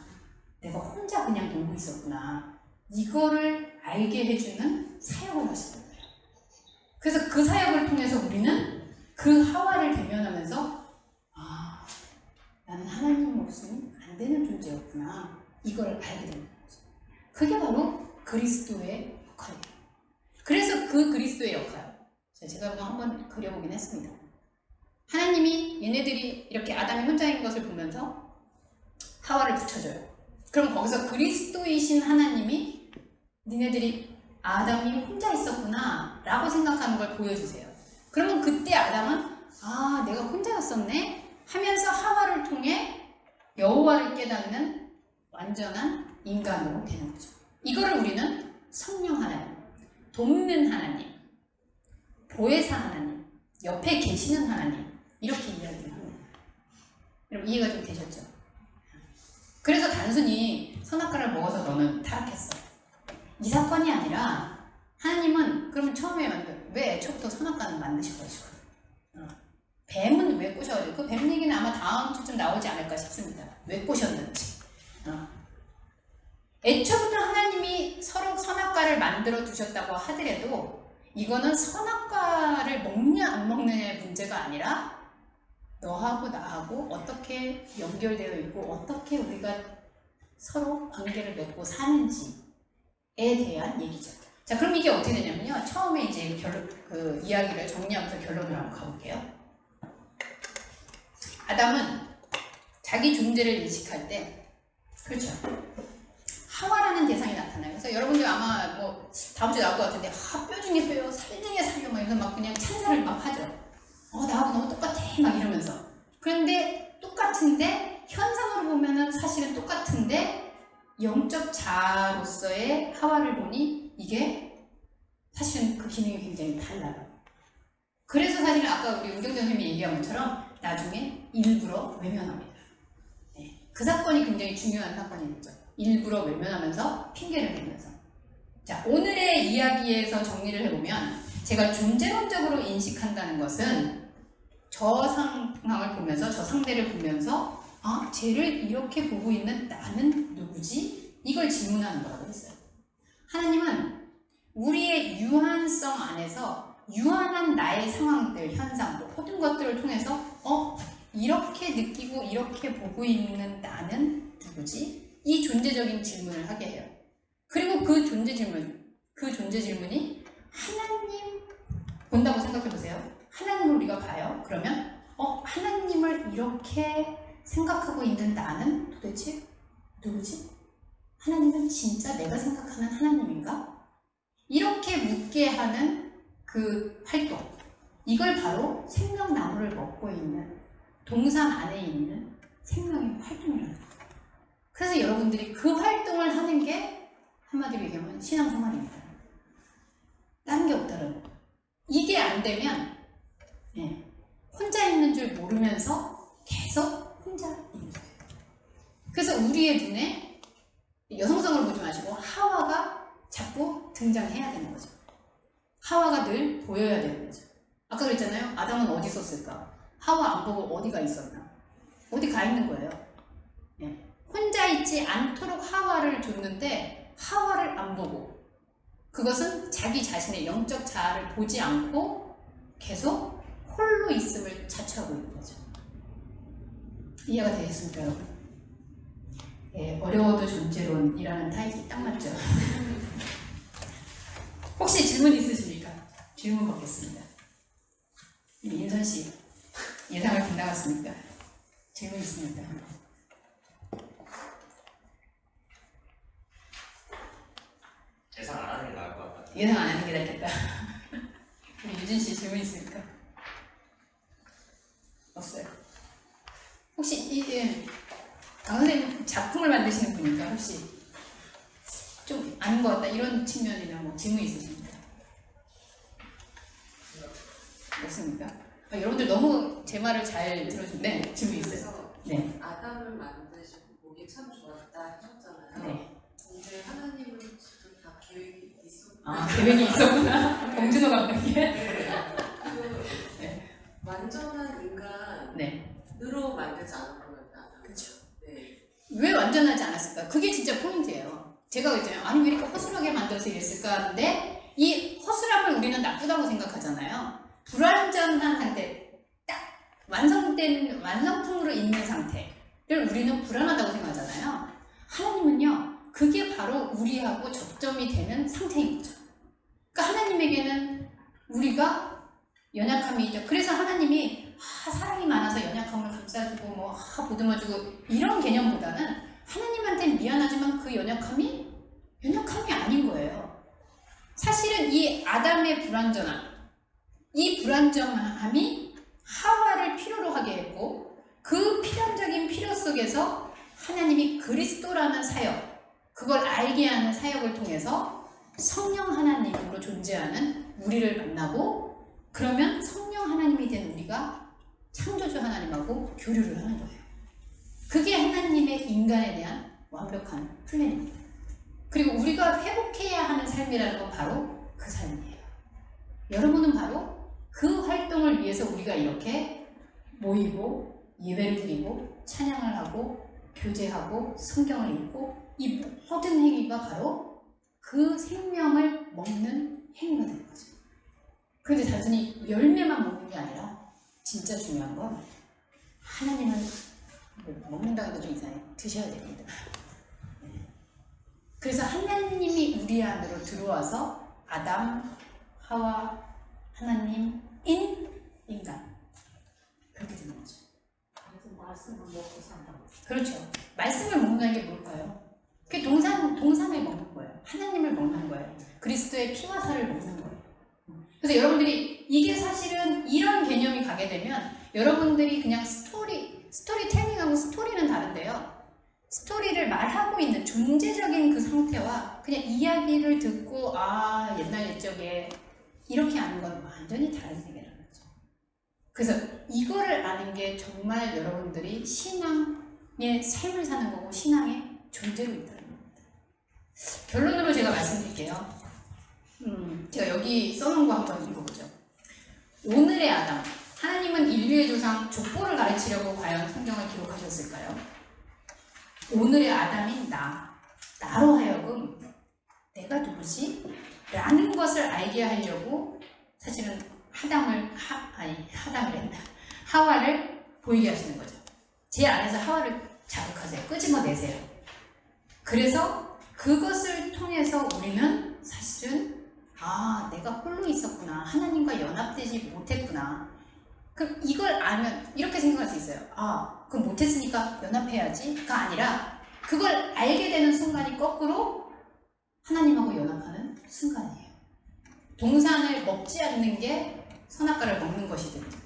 내가 혼자 그냥 놀고 있었구나. 이거를 알게 해주는 사역을 하시는 거예요. 그래서 그 사역을 통해서 우리는 그 하와를 대면하면서 나는 하나님 없으면 안 되는 존재였구나. 이걸 알게 되는 거죠. 그게 바로 그리스도의 역할이에요. 그래서 그 그리스도의 역할, 제가 한번 그려보긴 했습니다. 하나님이 얘네들이 이렇게 아담이 혼자인 것을 보면서 하와를 붙여줘요. 그럼 거기서 그리스도이신 하나님이 니네들이 아담이 혼자 있었구나 라고 생각하는 걸 보여주세요. 그러면 그때 아담은 내가 혼자였었네 하면서 하와를 통해 여호와를 깨닫는 완전한 인간으로 되는 거죠. 이거를 우리는 성령 하나님, 돕는 하나님, 보혜사 하나님, 옆에 계시는 하나님, 이렇게 이야기를 합니다. 여러분 이해가 좀 되셨죠? 그래서 단순히 선악과를 먹어서 너는 타락했어, 이 사건이 아니라 하나님은 그러면 처음에 왜 애초부터 선악과는 만드셔가지고 뱀은 왜 꼬셔가지고, 그 뱀 얘기는 아마 다음 주쯤 나오지 않을까 싶습니다. 왜 꼬셨는지. 애초부터 하나님이 서로 선악과를 만들어 두셨다고 하더라도 이거는 선악과를 먹냐 안 먹느냐의 문제가 아니라 너하고 나하고 어떻게 연결되어 있고 어떻게 우리가 서로 관계를 맺고 사는지에 대한 얘기죠. 자, 그럼 이게 어떻게 되냐면요. 처음에 이제 그 이야기를 정리하면서 결론을 한번 가볼게요. 아담은 자기 존재를 인식할 때, 그렇죠, 하와라는 대상이 나타나요. 그래서 여러분들 아마 뭐 다음 주에 나올 것 같은데 뼈 중에 뼈요, 살 중에 살요 막 이러면서 막 그냥 찬사를 막 하죠. 나하고 너무 똑같아 막 이러면서. 그런데 똑같은데 현상으로 보면은 사실은 똑같은데 영적 자아로서의 하와를 보니 이게 사실은 그 기능이 굉장히 달라요. 그래서 사실 아까 우리 은경전 선생님이 얘기한 것처럼 나중에 일부러 외면합니다. 네, 그 사건이 굉장히 중요한 사건인 거죠. 일부러 외면하면서 핑계를 대면서. 자, 오늘의 이야기에서 정리를 해보면 제가 존재론적으로 인식한다는 것은 저 상황을 보면서, 저 상대를 보면서 쟤를 이렇게 보고 있는 나는 누구지? 이걸 질문하는 거라고 했어요. 하나님은 우리의 유한성 안에서 유한한 나의 상황들, 현상, 모든 것들을 통해서 이렇게 느끼고 이렇게 보고 있는 나는 누구지? 이 존재적인 질문을 하게 해요. 그리고 그 존재 질문이 하나님 본다고 생각해 보세요. 하나님을 우리가 봐요. 그러면 하나님을 이렇게 생각하고 있는 나는 도대체 누구지? 하나님은 진짜 내가 생각하는 하나님인가? 이렇게 묻게 하는 그 활동, 이걸 바로 생명나무를 먹고 있는 동산 안에 있는 생명의 활동이라는 거예요. 그래서 여러분들이 그 활동을 하는 게 한마디로 얘기하면 신앙생활입니다. 다른 게 없다는 거. 이게 안 되면 혼자 있는 줄 모르면서 계속 혼자 있는 거예요. 그래서 우리의 눈에 여성성을 보지 마시고 하와가 자꾸 등장해야 되는 거죠. 하와가 늘 보여야 되는 거죠. 아까 그랬잖아요. 아담은 어디 있었을까? 하와 안 보고 어디가 있었나? 어디 가 있는 거예요. 혼자 있지 않도록 하와를 줬는데 하와를 안 보고, 그것은 자기 자신의 영적 자아를 보지 않고 계속 홀로 있음을 자처하고 있는 거죠. 이해가 되겠습니까, 여러분? 어려워도 존재론이라는 타이틀이 딱 맞죠? 혹시 질문 있으십니까? 질문 받겠습니다. 인선 씨, 예상을 빗나갔습니까? 질문 있습니까? 예상 안 하는 게 나을 것 같아요. 예상 안 하는 게 낫겠다. 우리 유진 씨 질문 있습니까? 없어요. 혹시 강 선생님 작품을 만드시는 분인가? 혹시 좀 아닌 것 같다 이런 측면이나 뭐 질문 있으십니까? 없습니까? 여러분들 너무 제 말을 잘 들어주네. 질문 있어요? 네. 아담을 만드시고 보기 참 좋았다 하셨잖아요. 네. 근데 하나님은 지금 다 계획이 있었고 계획이 있었구나. 봉준호 감독님. 그 네. 완전한 인간으로 네. 만들지 않은 거였다. 그렇죠. 네. 왜 완전하지 않았을까? 그게 진짜 포인트예요. 제가 그랬잖아요. 아니 왜 이렇게 허술하게 만들어서 이랬을까 하는데 이 허술함을 우리는 나쁘다고 생각하잖아요. 불완전한 상태, 딱 완성품으로 있는 상태를 우리는 불안하다고 생각하잖아요. 하나님은요, 그게 바로 우리하고 접점이 되는 상태인 거죠. 그러니까 하나님에게는 우리가 연약함이 있죠. 그래서 하나님이 사랑이 많아서 연약함을 감싸주고 보듬어주고 이런 개념보다는 하나님한테는 미안하지만 그 연약함이 아닌 거예요. 사실은 이 아담의 이 불완전함이 하와를 필요로 하게 했고 그 필연적인 필요 속에서 하나님이 그리스도라는 사역, 그걸 알게 하는 사역을 통해서 성령 하나님으로 존재하는 우리를 만나고 그러면 성령 하나님이 된 우리가 창조주 하나님하고 교류를 하는 거예요. 그게 하나님의 인간에 대한 완벽한 플랜입니다. 그리고 우리가 회복해야 하는 삶이라는 건 바로 그 삶이에요. 여러분은 바로 그 활동을 위해서 우리가 이렇게 모이고 예배를 드리고 찬양을 하고 교제하고 성경을 읽고 이 모든 행위가 바로 그 생명을 먹는 행위가 되는 거죠. 그런데 단순히 열매만 먹는 게 아니라 진짜 중요한 건 하나님은 먹는다는 거 좀 이상해. 드셔야 됩니다. 그래서 하나님이 우리 안으로 들어와서 아담, 하와, 하나님, 인간 그렇게 되는 거죠. 그래서 말씀을 먹고 산다고. 그렇죠. 말씀을 먹는다는 게 뭘까요? 그게 동산을 먹는 거예요. 하나님을 먹는 거예요. 그리스도의 피와 살을 먹는 거예요. 그래서 여러분들이 이게 사실은 이런 개념이 가게 되면 여러분들이 그냥 스토리텔링하고 스토리는 다른데요. 스토리를 말하고 있는 존재적인 그 상태와 그냥 이야기를 듣고 옛날 옛적에 이렇게 아는 건 완전히 다른 세계라는 거죠. 그래서 이거를 아는 게 정말 여러분들이 신앙의 삶을 사는 거고 신앙의 존재로 있다는 겁니다. 결론으로 제가 말씀드릴게요. 제가 여기 써놓은 거 한번 읽어보죠. 오늘의 아담. 하나님은 인류의 조상 족보를 가르치려고 과연 성경을 기록하셨을까요? 오늘의 아담인 나로 하여금 내가 누구지? 라는 것을 알게 하려고 사실은 하와를 보이게 하시는 거죠. 제 안에서 하와를 자극하세요. 끄집어내세요. 그래서 그것을 통해서 우리는 사실은 내가 홀로 있었구나. 하나님과 연합되지 못했구나. 그럼 이걸 알면 이렇게 생각할 수 있어요. 그럼 못했으니까 연합해야지가 아니라 그걸 알게 되는 순간이 거꾸로 하나님하고 연합하는 순간이에요. 동산을 먹지 않는 게 선악과를 먹는 것이든지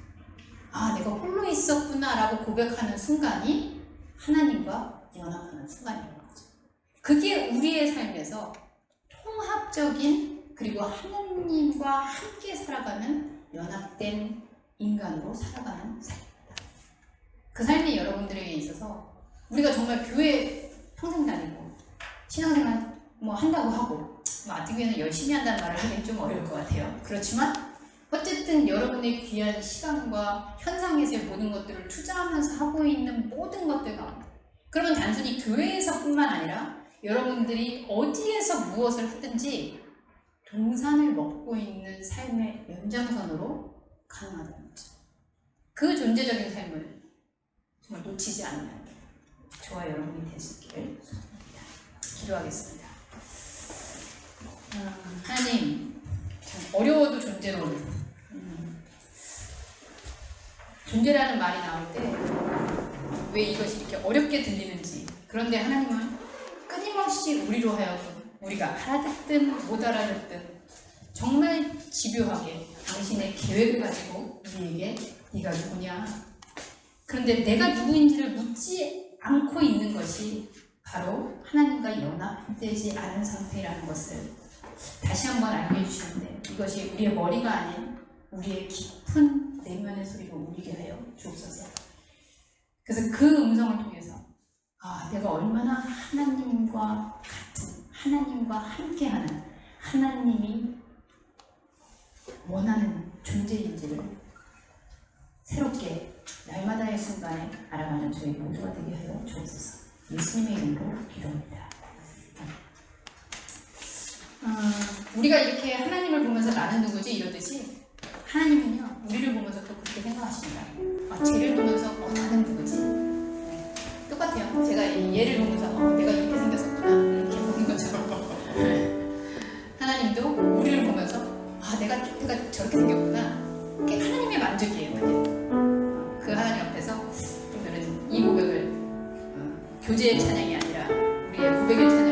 내가 홀로 있었구나 라고 고백하는 순간이 하나님과 연합하는 순간이라는 거죠. 그게 우리의 삶에서 통합적인 그리고 하나님과 함께 살아가는 연합된 인간으로 살아가는 삶입니다. 그 삶이 여러분들에게 있어서 우리가 정말 교회 평생 다니고 신앙생활 한다고 하고 아직은 열심히 한다는 말을 하기는 좀 어려울 것 같아요. 그렇지만 어쨌든 여러분의 귀한 시간과 현상에서의 모든 것들을 투자하면서 하고 있는 모든 것들 가운데 그러면 단순히 교회에서뿐만 아니라 여러분들이 어디에서 무엇을 하든지 동산을 먹고 있는 삶의 연장선으로 가능하다는 거죠. 그 존재적인 삶을 정말 놓치지 않는 저와 여러분이 될 수 있기를 소원합니다. 기도하겠습니다. 하나님, 참 어려워도 존재로는 존재라는 말이 나올 때 왜 이것이 이렇게 어렵게 들리는지 그런데 하나님은 끊임없이 우리로 하여금 우리가 알아듣든 못 알아듣든 정말 집요하게 당신의 계획을 가지고 우리에게 네가 누구냐 그런데 내가 누구인지를 묻지 않고 있는 것이 바로 하나님과 연합되지 않은 상태라는 것을 다시 한번 알게 해주시는데, 이것이 우리의 머리가 아닌 우리의 깊은 내면의 소리로 울리게 하여 주옵소서. 그래서 그 음성을 통해서 내가 얼마나 하나님과 같은, 하나님과 함께하는, 하나님이 원하는 존재인지를 새롭게 날마다의 순간에 알아가는 저희 모두가 되게 하여 주옵소서. 예수님의 이름으로 기도합니다. 우리가 이렇게 하나님을 보면서 나는 누구지 이러듯이, 하나님은요 우리를 보면서 또 그렇게 생각하십니다. 쟤를 보면서 나는 누구지? 똑같아요. 제가 이 얘를 보면서 내가 이렇게 생겼었구나 이렇게 보는 것처럼 하나님도 우리를 보면서 내가 저렇게 생겼구나. 그게 하나님의 만족이에요. 그게. 그 하나님 앞에서 오늘은 이 고백을 교제의 찬양이 아니라 우리의 고백의 찬양